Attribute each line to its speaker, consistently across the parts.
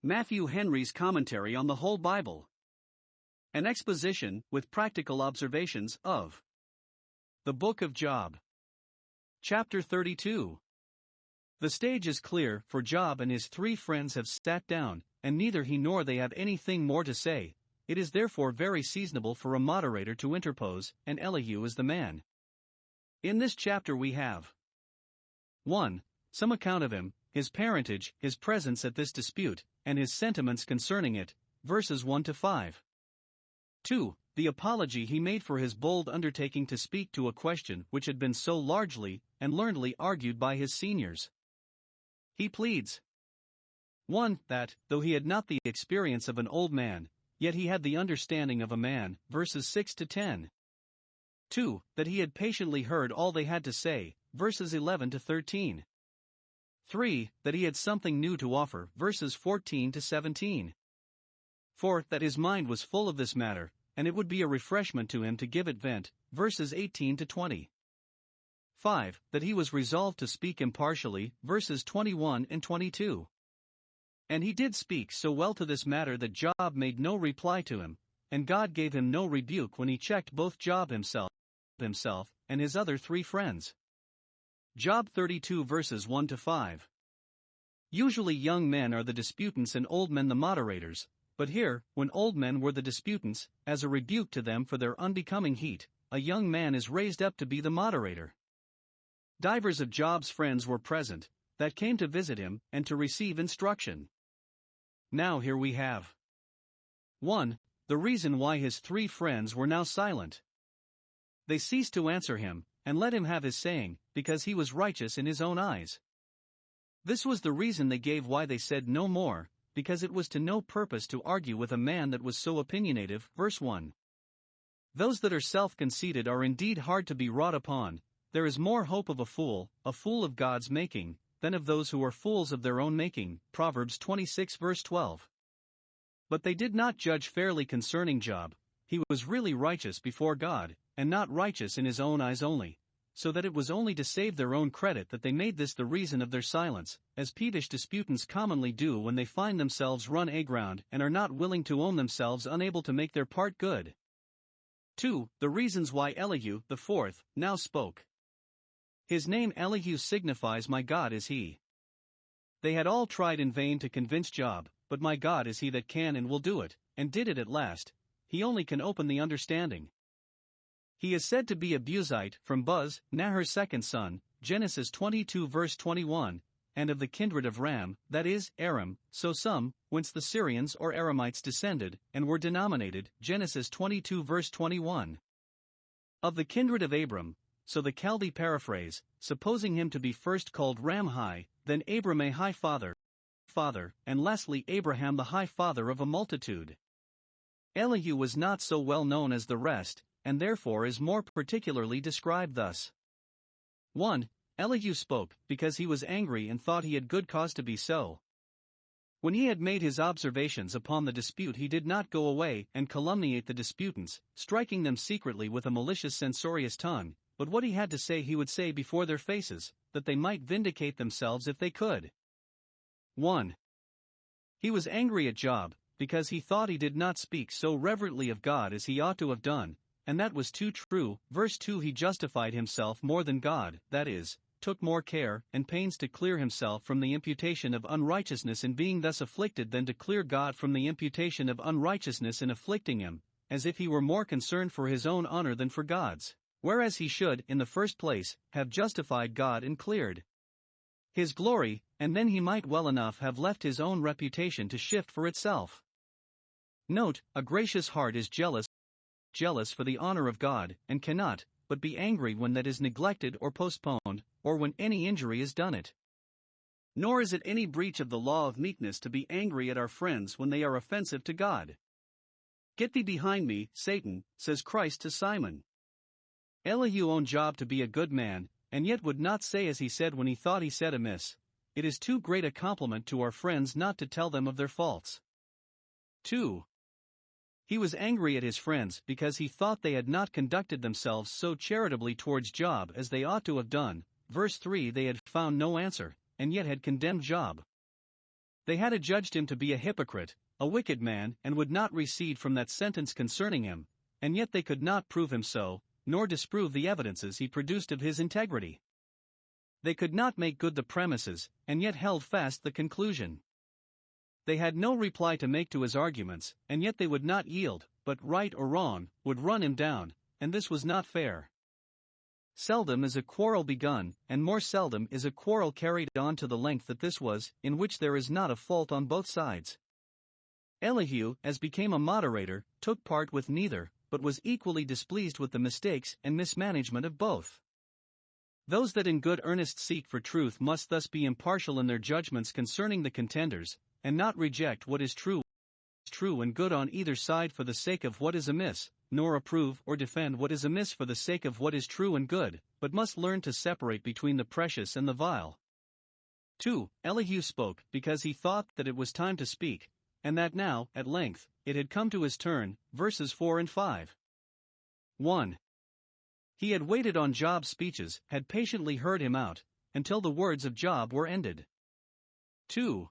Speaker 1: Matthew Henry's Commentary on the Whole Bible. An exposition, with practical observations, of the Book of Job. Chapter 32. The stage is clear, for Job and his three friends have sat down, and neither he nor they have anything more to say. It is therefore very seasonable for a moderator to interpose, and Elihu is the man. In this chapter we have 1. Some account of him, his parentage, his presence at this dispute, and his sentiments concerning it, verses 1 to 5. 2. The apology he made for his bold undertaking to speak to a question which had been so largely and learnedly argued by his seniors. He pleads 1. That, though he had not the experience of an old man, yet he had the understanding of a man, verses 6 to 10. 2. That he had patiently heard all they had to say, verses 11 to 13. 3. That he had something new to offer, verses 14 to 17. 4. That his mind was full of this matter, and it would be a refreshment to him to give it vent, verses 18 to 20. 5. That he was resolved to speak impartially, verses 21 and 22. And he did speak so well to this matter that Job made no reply to him, and God gave him no rebuke when he checked both Job himself and his other three friends. Job 32 verses 1 to 5. Usually young men are the disputants and old men the moderators, but here, when old men were the disputants, as a rebuke to them for their unbecoming heat, a young man is raised up to be the moderator. Divers of Job's friends were present, that came to visit him, and to receive instruction. Now here we have 1. The reason why his three friends were now silent. They ceased to answer him, and let him have his saying, because he was righteous in his own eyes. This was the reason they gave why they said no more, because it was to no purpose to argue with a man that was so opinionative, verse 1. Those that are self-conceited are indeed hard to be wrought upon. There is more hope of a fool of God's making, than of those who are fools of their own making, Proverbs 26 verse 12. But they did not judge fairly concerning Job. He was really righteous before God, and not righteous in his own eyes only, so that it was only to save their own credit that they made this the reason of their silence, as peevish disputants commonly do when they find themselves run aground and are not willing to own themselves unable to make their part good. 2. The reasons why Elihu, the fourth, now spoke. His name Elihu signifies my God is he. They had all tried in vain to convince Job, but my God is he that can and will do it, and did it at last. He only can open the understanding. He is said to be a Buzite, from Buz, Nahor's second son, Genesis 22 verse 21, and of the kindred of Ram, that is, Aram, so some, whence the Syrians or Aramites descended, and were denominated, Genesis 22 verse 21. Of the kindred of Abram, so the Chaldee paraphrase, supposing him to be first called Ramhi, then Abram a high father, and lastly Abraham the high father of a multitude. Elihu was not so well known as the rest, and therefore is more particularly described thus. 1. Elihu spoke, because he was angry and thought he had good cause to be so. When he had made his observations upon the dispute, he did not go away and calumniate the disputants, striking them secretly with a malicious censorious tongue, but what he had to say he would say before their faces, that they might vindicate themselves if they could. 1. He was angry at Job, because he thought he did not speak so reverently of God as he ought to have done, and that was too true. Verse 2. He justified himself more than God, that is, took more care and pains to clear himself from the imputation of unrighteousness in being thus afflicted than to clear God from the imputation of unrighteousness in afflicting him, as if he were more concerned for his own honor than for God's, whereas he should, in the first place, have justified God and cleared his glory, and then he might well enough have left his own reputation to shift for itself. Note, a gracious heart is jealous for the honor of God, and cannot but be angry when that is neglected or postponed, or when any injury is done it. Nor is it any breach of the law of meekness to be angry at our friends when they are offensive to God. Get thee behind me, Satan, says Christ to Simon. Elihu owned Job to be a good man, and yet would not say as he said when he thought he said amiss. It is too great a compliment to our friends not to tell them of their faults. 2. He was angry at his friends because he thought they had not conducted themselves so charitably towards Job as they ought to have done. Verse 3. They had found no answer, and yet had condemned Job. They had adjudged him to be a hypocrite, a wicked man, and would not recede from that sentence concerning him, and yet they could not prove him so, nor disprove the evidences he produced of his integrity. They could not make good the premises, and yet held fast the conclusion. They had no reply to make to his arguments, and yet they would not yield, but, right or wrong, would run him down, and this was not fair. Seldom is a quarrel begun, and more seldom is a quarrel carried on to the length that this was, in which there is not a fault on both sides. Elihu, as became a moderator, took part with neither, but was equally displeased with the mistakes and mismanagement of both. Those that in good earnest seek for truth must thus be impartial in their judgments concerning the contenders, and not reject what is true and good on either side for the sake of what is amiss, nor approve or defend what is amiss for the sake of what is true and good, but must learn to separate between the precious and the vile. 2. Elihu spoke because he thought that it was time to speak, and that now, at length, it had come to his turn. Verses 4 and 5. 1. He had waited on Job's speeches, had patiently heard him out, until the words of Job were ended. 2.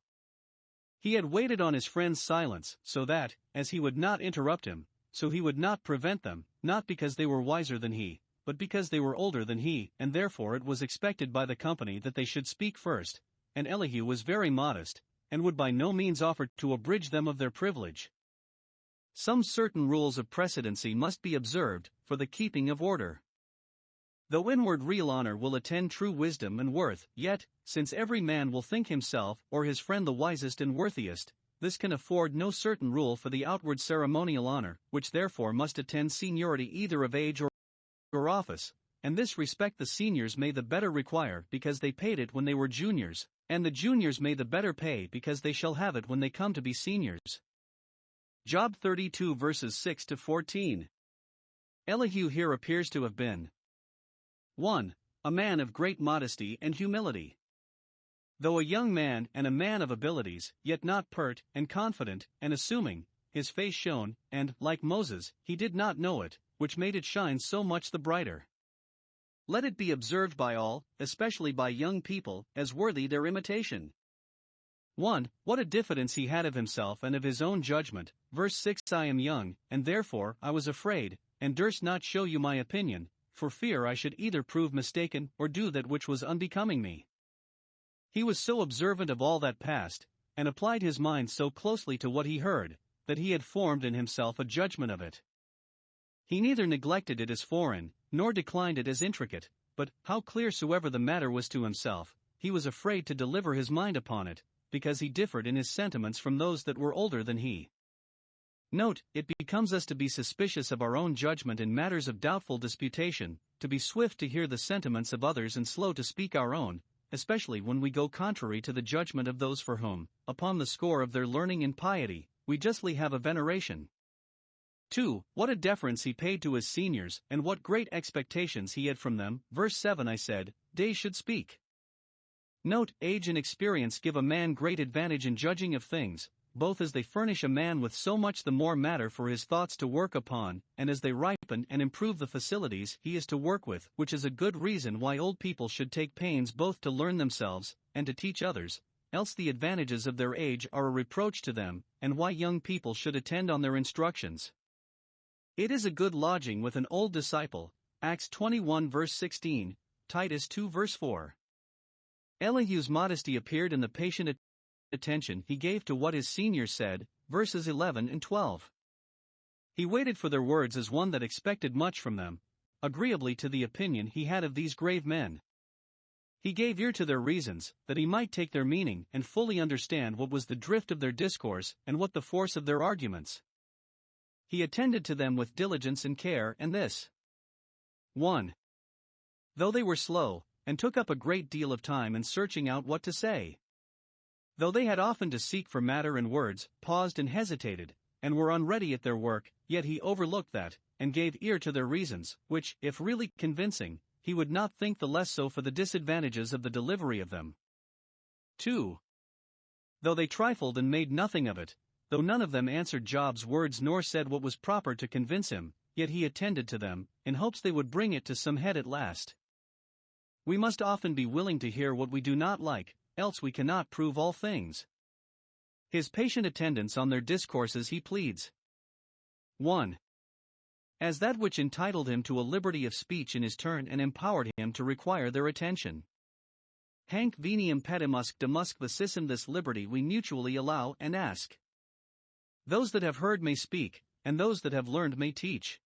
Speaker 1: He had waited on his friend's silence, so that, as he would not interrupt him, so he would not prevent them, not because they were wiser than he, but because they were older than he, and therefore it was expected by the company that they should speak first, and Elihu was very modest, and would by no means offer to abridge them of their privilege. Some certain rules of precedency must be observed, for the keeping of order. Though inward real honor will attend true wisdom and worth, yet, since every man will think himself or his friend the wisest and worthiest, this can afford no certain rule for the outward ceremonial honor, which therefore must attend seniority either of age or office, and this respect the seniors may the better require because they paid it when they were juniors, and the juniors may the better pay because they shall have it when they come to be seniors. Job 32 verses 6 to 14. Elihu here appears to have been 1. A man of great modesty and humility. Though a young man and a man of abilities, yet not pert and confident and assuming, his face shone, and, like Moses, he did not know it, which made it shine so much the brighter. Let it be observed by all, especially by young people, as worthy their imitation. 1. What a diffidence he had of himself and of his own judgment. Verse 6. I am young, and therefore I was afraid, and durst not show you my opinion, for fear I should either prove mistaken or do that which was unbecoming me. He was so observant of all that passed, and applied his mind so closely to what he heard, that he had formed in himself a judgment of it. He neither neglected it as foreign, nor declined it as intricate, but, how clear soever the matter was to himself, he was afraid to deliver his mind upon it, because he differed in his sentiments from those that were older than he. Note, it becomes us to be suspicious of our own judgment in matters of doubtful disputation, to be swift to hear the sentiments of others and slow to speak our own, especially when we go contrary to the judgment of those for whom, upon the score of their learning and piety, we justly have a veneration. 2. What a deference he paid to his seniors, and what great expectations he had from them. Verse 7. I said, they should speak. Note, age and experience give a man great advantage in judging of things, both as they furnish a man with so much the more matter for his thoughts to work upon, and as they ripen and improve the facilities he is to work with, which is a good reason why old people should take pains both to learn themselves, and to teach others, else the advantages of their age are a reproach to them, and why young people should attend on their instructions. It is a good lodging with an old disciple. Acts 21 verse 16, Titus 2 verse 4. Elihu's modesty appeared in the patient attention he gave to what his seniors said, verses 11 and 12. He waited for their words as one that expected much from them, agreeably to the opinion he had of these grave men. He gave ear to their reasons, that he might take their meaning and fully understand what was the drift of their discourse and what the force of their arguments. He attended to them with diligence and care, and this. 1. Though they were slow, and took up a great deal of time in searching out what to say. Though they had often to seek for matter and words, paused and hesitated, and were unready at their work, yet he overlooked that, and gave ear to their reasons, which, if really convincing, he would not think the less so for the disadvantages of the delivery of them. 2. Though they trifled and made nothing of it, though none of them answered Job's words nor said what was proper to convince him, yet he attended to them, in hopes they would bring it to some head at last. We must often be willing to hear what we do not like, else we cannot prove all things. His patient attendance on their discourses he pleads. 1. As that which entitled him to a liberty of speech in his turn and empowered him to require their attention. Hanc veniam petimusc demusc vicissum, this liberty we mutually allow and ask. Those that have heard may speak, and those that have learned may teach.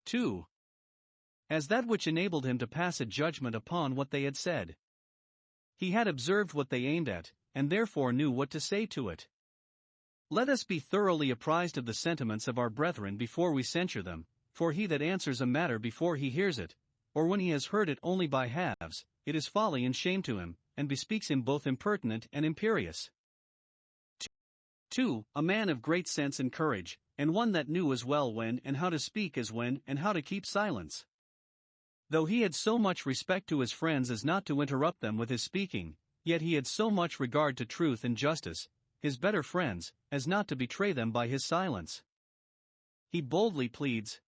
Speaker 1: 2. As that which enabled him to pass a judgment upon what they had said. He had observed what they aimed at, and therefore knew what to say to it. Let us be thoroughly apprised of the sentiments of our brethren before we censure them, for he that answers a matter before he hears it, or when he has heard it only by halves, it is folly and shame to him, and bespeaks him both impertinent and imperious. 2. A man of great sense and courage, and one that knew as well when and how to speak as when and how to keep silence. Though he had so much respect to his friends as not to interrupt them with his speaking, yet he had so much regard to truth and justice, his better friends, as not to betray them by his silence. He boldly pleads.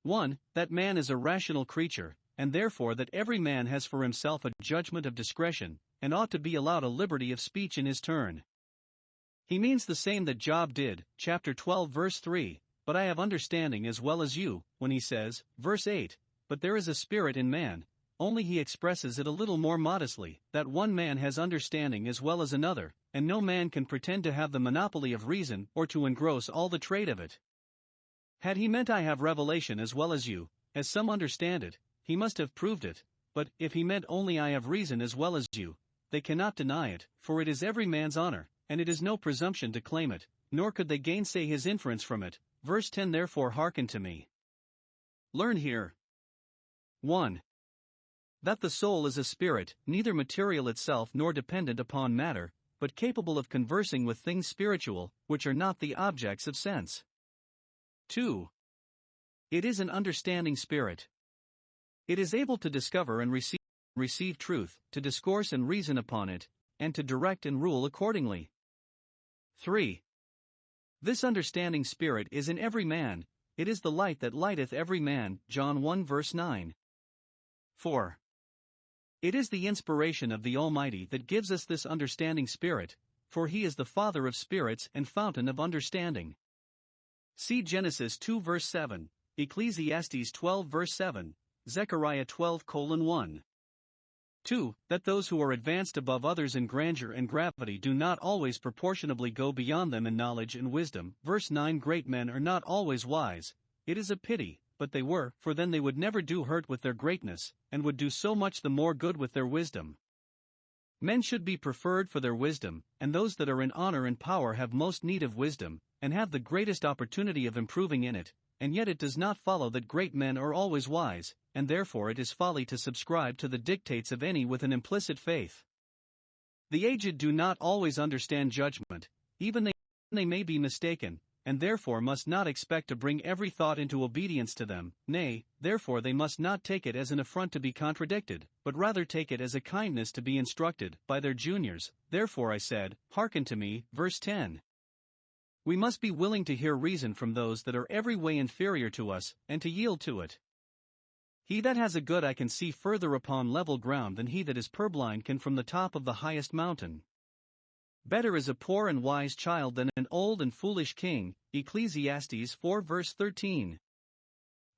Speaker 1: 1. That man is a rational creature, and therefore that every man has for himself a judgment of discretion, and ought to be allowed a liberty of speech in his turn. He means the same that Job did, chapter 12 verse 3, but I have understanding as well as you, when he says, verse 8, but there is a spirit in man, only he expresses it a little more modestly, that one man has understanding as well as another, and no man can pretend to have the monopoly of reason or to engross all the trade of it. Had he meant I have revelation as well as you, as some understand it, he must have proved it, but if he meant only I have reason as well as you, they cannot deny it, for it is every man's honor, and it is no presumption to claim it, nor could they gainsay his inference from it. Verse 10. Therefore hearken to me. Learn here. 1. That the soul is a spirit, neither material itself nor dependent upon matter, but capable of conversing with things spiritual, which are not the objects of sense. 2. It is an understanding spirit. It is able to discover and receive truth, to discourse and reason upon it, and to direct and rule accordingly. 3. This understanding spirit is in every man, it is the light that lighteth every man, John 1 verse 9. 4. It is the inspiration of the Almighty that gives us this understanding spirit, for he is the Father of spirits and fountain of understanding. See Genesis 2 verse 7, Ecclesiastes 12 verse 7, Zechariah 12:1. 2. That those who are advanced above others in grandeur and gravity do not always proportionably go beyond them in knowledge and wisdom. Verse 9. Great men are not always wise, it is a pity, but they were, for then they would never do hurt with their greatness, and would do so much the more good with their wisdom. Men should be preferred for their wisdom, and those that are in honor and power have most need of wisdom, and have the greatest opportunity of improving in it, and yet it does not follow that great men are always wise, and therefore it is folly to subscribe to the dictates of any with an implicit faith. The aged do not always understand judgment, even they may be mistaken, and therefore must not expect to bring every thought into obedience to them, nay, therefore they must not take it as an affront to be contradicted, but rather take it as a kindness to be instructed by their juniors. Therefore I said, hearken to me. Verse 10. We must be willing to hear reason from those that are every way inferior to us, and to yield to it. He that has a good eye can see further upon level ground than he that is purblind can from the top of the highest mountain. Better is a poor and wise child than an old and foolish king, Ecclesiastes 4 verse 13.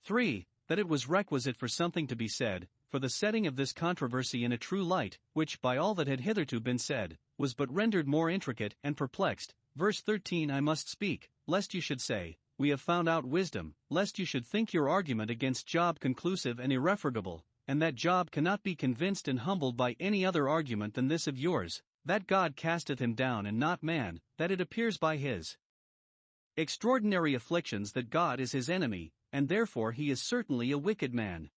Speaker 1: 3. That it was requisite for something to be said, for the setting of this controversy in a true light, which by all that had hitherto been said, was but rendered more intricate and perplexed. Verse 13. I must speak, lest you should say, we have found out wisdom, lest you should think your argument against Job conclusive and irrefragable, and that Job cannot be convinced and humbled by any other argument than this of yours, that God casteth him down and not man, that it appears by his extraordinary afflictions that God is his enemy, and therefore he is certainly a wicked man.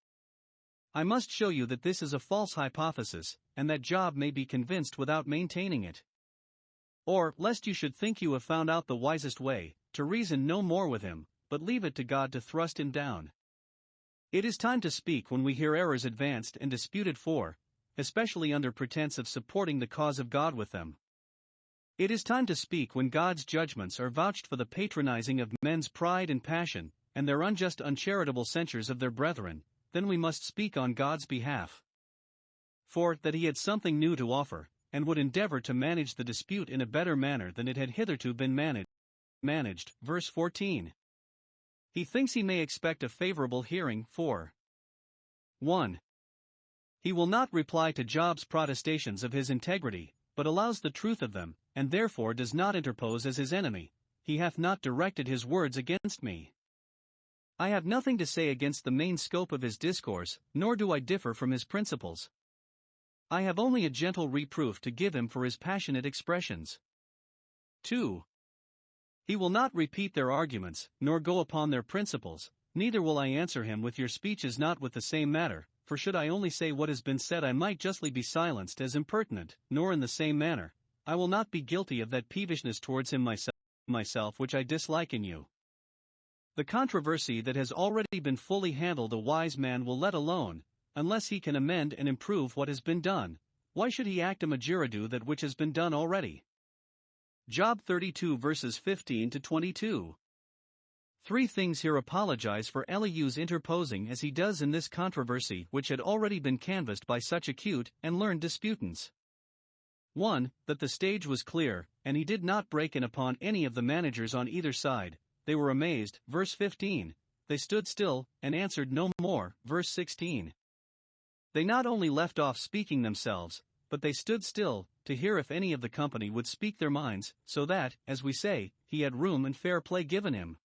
Speaker 1: I must show you that this is a false hypothesis, and that Job may be convinced without maintaining it. Or, lest you should think you have found out the wisest way, to reason no more with him, but leave it to God to thrust him down. It is time to speak when we hear errors advanced and disputed for, especially under pretense of supporting the cause of God with them. It is time to speak when God's judgments are vouched for the patronizing of men's pride and passion, and their unjust uncharitable censures of their brethren, then we must speak on God's behalf. For, that he had something new to offer, and would endeavor to manage the dispute in a better manner than it had hitherto been managed. Verse 14. He thinks he may expect a favorable hearing, for 1. He will not reply to Job's protestations of his integrity, but allows the truth of them, and therefore does not interpose as his enemy. He hath not directed his words against me. I have nothing to say against the main scope of his discourse, nor do I differ from his principles. I have only a gentle reproof to give him for his passionate expressions. 2. He will not repeat their arguments, nor go upon their principles, neither will I answer him with your speech is not with the same matter, for should I only say what has been said I might justly be silenced as impertinent, nor in the same manner, I will not be guilty of that peevishness towards him myself which I dislike in you. The controversy that has already been fully handled a wise man will let alone, unless he can amend and improve what has been done. Why should he act a majorado that which has been done already? Job 32 verses 15 to 22. 3 things here apologize for Elihu's interposing as he does in this controversy which had already been canvassed by such acute and learned disputants. 1. That the stage was clear, and he did not break in upon any of the managers on either side. They were amazed, verse 15. They stood still, and answered no more, verse 16. They not only left off speaking themselves, but they stood still, to hear if any of the company would speak their minds, so that, as we say, he had room and fair play given him.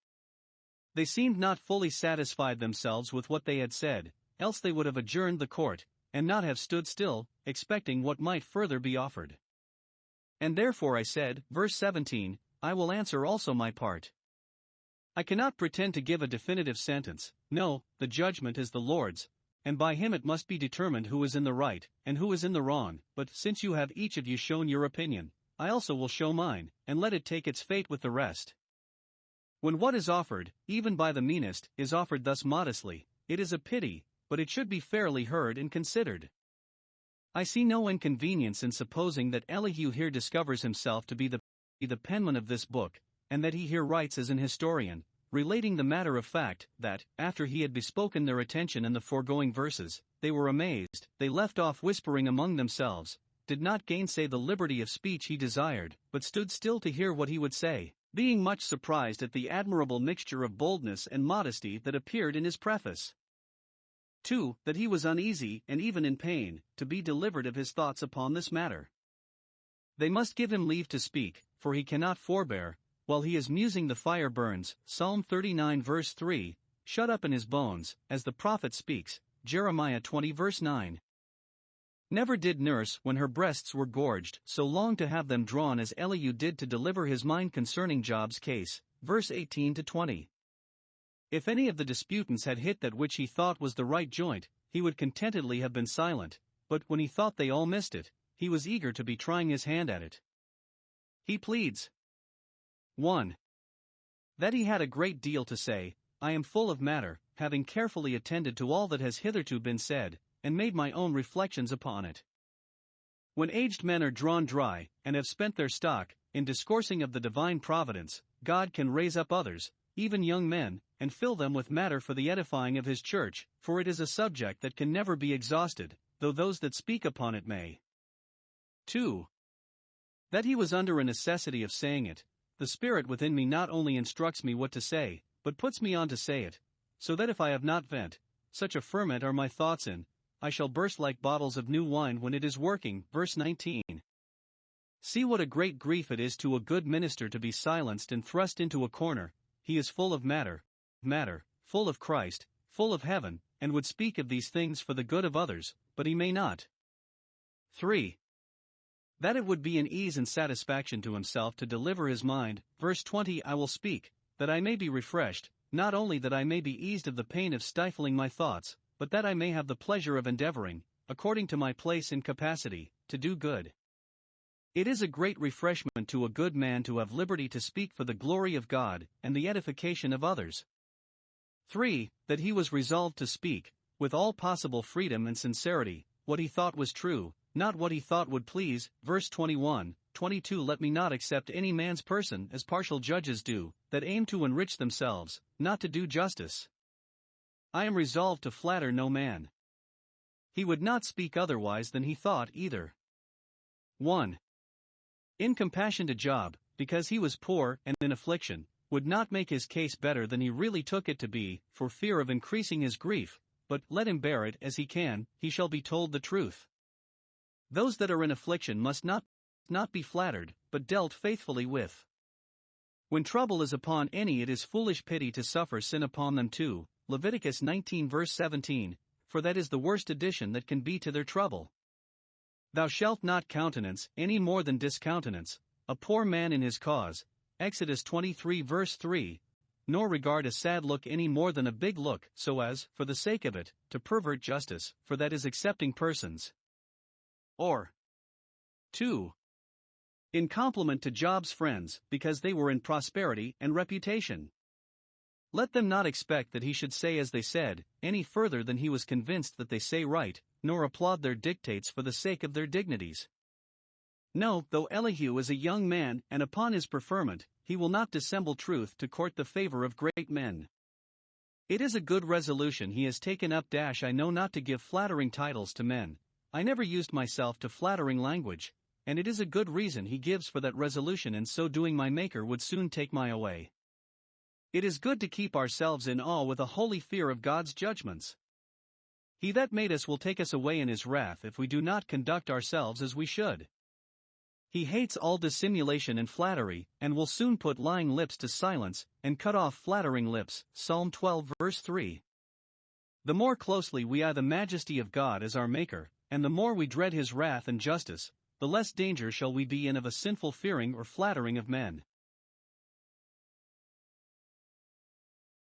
Speaker 1: They seemed not fully satisfied themselves with what they had said, else they would have adjourned the court, and not have stood still, expecting what might further be offered. And therefore I said, verse 17, I will answer also my part. I cannot pretend to give a definitive sentence. No, the judgment is the Lord's, and by him it must be determined who is in the right, and who is in the wrong. But since you have each of you shown your opinion, I also will show mine, and let it take its fate with the rest. When what is offered, even by the meanest, is offered thus modestly, it is a pity, but it should be fairly heard and considered. I see no inconvenience in supposing that Elihu here discovers himself to be the penman of this book, and that he here writes as an historian, relating the matter of fact, that, after he had bespoken their attention in the foregoing verses, they were amazed, they left off whispering among themselves, did not gainsay the liberty of speech he desired, but stood still to hear what he would say, being much surprised at the admirable mixture of boldness and modesty that appeared in his preface. 2. That he was uneasy, and even in pain, to be delivered of his thoughts upon this matter. They must give him leave to speak, for he cannot forbear. While he is musing the fire burns, Psalm 39 verse 3, shut up in his bones, as the prophet speaks, Jeremiah 20 verse 9. Never did nurse, when her breasts were gorged, so long to have them drawn as Elihu did to deliver his mind concerning Job's case, verse 18 to 20. If any of the disputants had hit that which he thought was the right joint, he would contentedly have been silent, but when he thought they all missed it, he was eager to be trying his hand at it. He pleads 1. That he had a great deal to say. I am full of matter, having carefully attended to all that has hitherto been said, and made my own reflections upon it. When aged men are drawn dry, and have spent their stock, in discoursing of the divine providence, God can raise up others, even young men, and fill them with matter for the edifying of his church, for it is a subject that can never be exhausted, though those that speak upon it may. 2. That he was under a necessity of saying it. The Spirit within me not only instructs me what to say, but puts me on to say it, so that if I have not vent, such a ferment are my thoughts in, I shall burst like bottles of new wine when it is working. Verse 19. See what a great grief it is to a good minister to be silenced and thrust into a corner. He is full of matter, full of Christ, full of heaven, and would speak of these things for the good of others, but he may not. 3. That it would be an ease and satisfaction to himself to deliver his mind. Verse 20. I will speak, that I may be refreshed, not only that I may be eased of the pain of stifling my thoughts, but that I may have the pleasure of endeavoring, according to my place and capacity, to do good. It is a great refreshment to a good man to have liberty to speak for the glory of God, and the edification of others. 3. That he was resolved to speak, with all possible freedom and sincerity, what he thought was true, not what he thought would please. Verse 21, 22. Let me not accept any man's person as partial judges do, that aim to enrich themselves, not to do justice. I am resolved to flatter no man. He would not speak otherwise than he thought either. 1. In compassion to Job, because he was poor and in affliction, would not make his case better than he really took it to be, for fear of increasing his grief, but let him bear it as he can, he shall be told the truth. Those that are in affliction must not be flattered, but dealt faithfully with. When trouble is upon any, it is foolish pity to suffer sin upon them too, Leviticus 19 verse 17, for that is the worst addition that can be to their trouble. Thou shalt not countenance, any more than discountenance, a poor man in his cause, Exodus 23 verse 3, nor regard a sad look any more than a big look, so as, for the sake of it, to pervert justice, for that is accepting persons. Or 2. In compliment to Job's friends, because they were in prosperity and reputation. Let them not expect that he should say as they said, any further than he was convinced that they say right, nor applaud their dictates for the sake of their dignities. No, though Elihu is a young man, and upon his preferment, he will not dissemble truth to court the favor of great men. It is a good resolution he has taken up. I know not to give flattering titles to men. I never used myself to flattering language, and it is a good reason he gives for that resolution, and so doing my Maker would soon take my away. It is good to keep ourselves in awe with a holy fear of God's judgments. He that made us will take us away in his wrath if we do not conduct ourselves as we should. He hates all dissimulation and flattery, and will soon put lying lips to silence, and cut off flattering lips, Psalm 12 verse 3. The more closely we eye the majesty of God as our Maker, and the more we dread his wrath and justice, the less danger shall we be in of a sinful fearing or flattering of men.